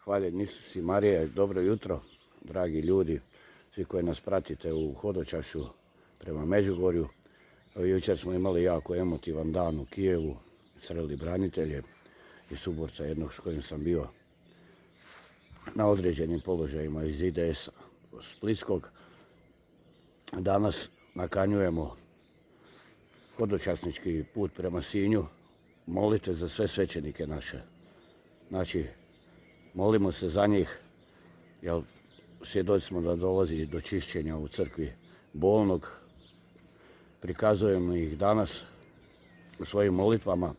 Hvaljen Isus i Marija, dobro jutro, dragi ljudi, svi koji nas pratite u hodočašću prema Međugorju. Jučer smo imali jako emotivan dan u Kijevu, sreli branitelje i suborca jednog s kojim sam bio na određenim položajima iz IDS-a Splitskog. Danas nakanjujemo hodočasnički put prema Sinju. Molite za sve svećenike naše. Znači, molimo se za njih, jer svjedoci smo da dolazi do čišćenja u crkvi bolnog. Prikazujemo ih danas u svojim molitvama,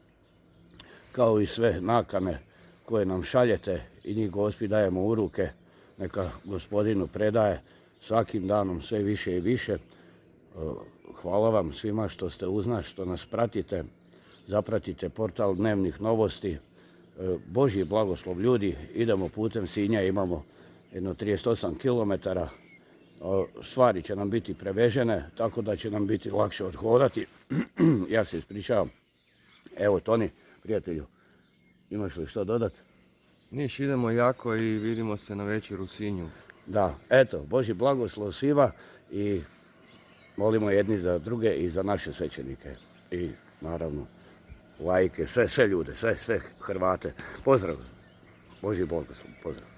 kao i sve nakane koje nam šaljete i njih Gospod dajemo u ruke. Neka Gospodinu predaje svakim danom sve više i više. Hvala vam svima što ste uz nas, što nas pratite. Zapratite portal Dnevnih novosti. Božji blagoslov ljudi, idemo putem Sinja, imamo jedno 38 km. Stvari će nam biti prevežene, tako da će nam biti lakše odhodati. Ja se ispričavam. Evo, Toni, prijatelju, imaš li što dodati? Niš, idemo jako i vidimo se na večer u Sinju. Da, eto, Božji blagoslov svima i molimo jedni za druge i za naše svećenike. I naravno, lajke, sve ljude, sve Hrvate. Pozdrav, Božji blagoslov, pozdrav.